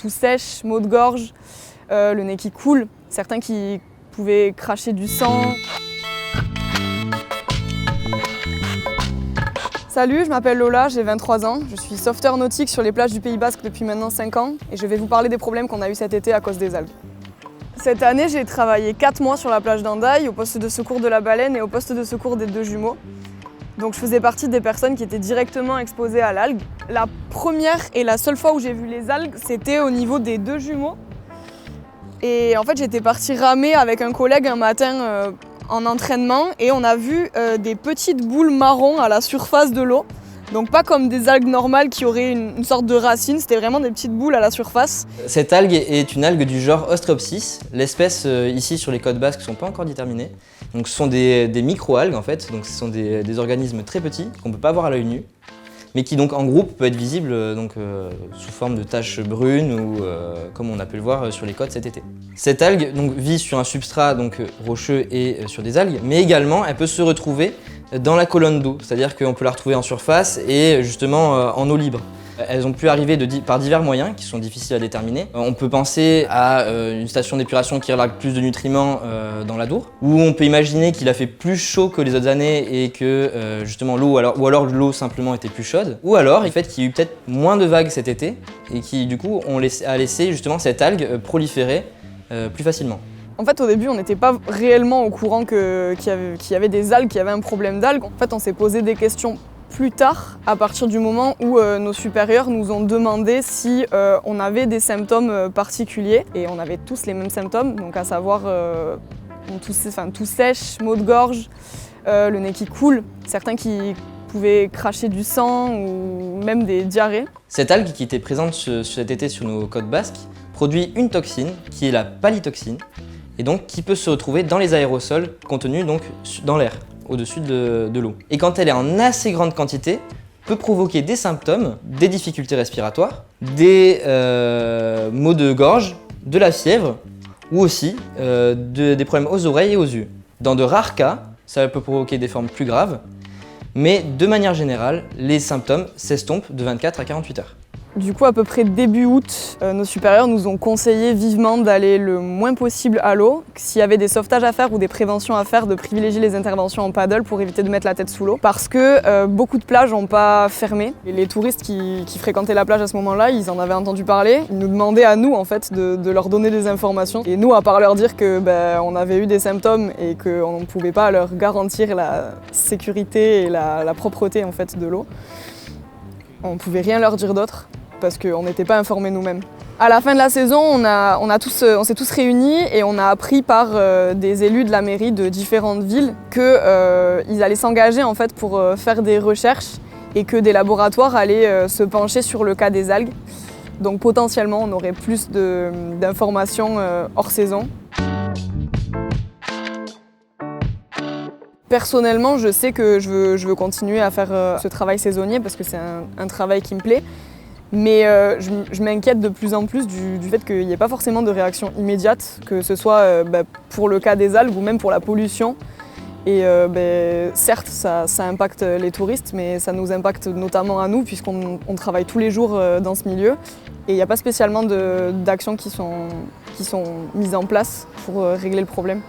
tout sèche, maux de gorge, le nez qui coule, certains qui pouvaient cracher du sang. Salut, je m'appelle Lola, j'ai 23 ans, je suis sauveteur nautique sur les plages du Pays Basque depuis maintenant 5 ans et je vais vous parler des problèmes qu'on a eu cet été à cause des algues. Cette année, j'ai travaillé 4 mois sur la plage d'Andaille, au poste de secours de la baleine et au poste de secours des deux jumeaux. Donc je faisais partie des personnes qui étaient directement exposées à l'algue. La première et la seule fois où j'ai vu les algues, c'était au niveau des deux jumeaux. Et en fait, j'étais partie ramer avec un collègue un matin en entraînement et on a vu des petites boules marron à la surface de l'eau. Donc pas comme des algues normales qui auraient une sorte de racine, c'était vraiment des petites boules à la surface. Cette algue est une algue du genre Ostreopsis. L'espèce ici sur les côtes basques ne sont pas encore déterminées. Donc ce sont des micro-algues en fait, donc ce sont des organismes très petits qu'on ne peut pas voir à l'œil nu, mais qui donc en groupe peuvent être visibles sous forme de taches brunes ou comme on a pu le voir sur les côtes cet été. Cette algue donc, vit sur un substrat rocheux et sur des algues, mais également elle peut se retrouver dans la colonne d'eau, c'est-à-dire qu'on peut la retrouver en surface et justement en eau libre. Elles ont pu arriver par divers moyens qui sont difficiles à déterminer. On peut penser à une station d'épuration qui relargue plus de nutriments dans l'Adour, ou on peut imaginer qu'il a fait plus chaud que les autres années et que justement l'eau, ou alors l'eau simplement était plus chaude, ou alors le fait qu'il y a eu peut-être moins de vagues cet été et qui du coup a laissé justement cette algue proliférer plus facilement. En fait, au début, on n'était pas réellement au courant qu'il y avait des algues, qu'il y avait un problème d'algues. En fait, on s'est posé des questions plus tard, à partir du moment où nos supérieurs nous ont demandé si on avait des symptômes particuliers. Et on avait tous les mêmes symptômes, donc à savoir tout sèche, maux de gorge, le nez qui coule, certains qui pouvaient cracher du sang ou même des diarrhées. Cette algue qui était présente cet été sur nos côtes basques produit une toxine qui est la palytoxine et donc qui peut se retrouver dans les aérosols contenus donc dans l'air, au-dessus de l'eau. Et quand elle est en assez grande quantité, peut provoquer des symptômes, des difficultés respiratoires, des maux de gorge, de la fièvre ou aussi des problèmes aux oreilles et aux yeux. Dans de rares cas, ça peut provoquer des formes plus graves, mais de manière générale, les symptômes s'estompent de 24 à 48 heures. Du coup, à peu près début août, nos supérieurs nous ont conseillé vivement d'aller le moins possible à l'eau. S'il y avait des sauvetages à faire ou des préventions à faire, de privilégier les interventions en paddle pour éviter de mettre la tête sous l'eau. Parce que beaucoup de plages n'ont pas fermé. Et les touristes qui fréquentaient la plage à ce moment-là, ils en avaient entendu parler. Ils nous demandaient à nous en fait de leur donner des informations. Et nous, à part leur dire que on avait eu des symptômes et qu'on ne pouvait pas leur garantir la sécurité et la propreté en fait de l'eau, on ne pouvait rien leur dire d'autre, parce qu'on n'était pas informés nous-mêmes. À la fin de la saison, on s'est tous réunis et on a appris par des élus de la mairie de différentes villes qu'ils allaient s'engager en fait pour faire des recherches et que des laboratoires allaient se pencher sur le cas des algues. Donc potentiellement, on aurait plus d'informations hors saison. Personnellement, je sais que je veux continuer à faire ce travail saisonnier parce que c'est un travail qui me plaît. Mais je m'inquiète de plus en plus du fait qu'il n'y ait pas forcément de réaction immédiate, que ce soit pour le cas des algues ou même pour la pollution. Et certes, ça impacte les touristes, mais ça nous impacte notamment à nous puisqu'on travaille tous les jours dans ce milieu. Et il n'y a pas spécialement d'actions qui sont mises en place pour régler le problème.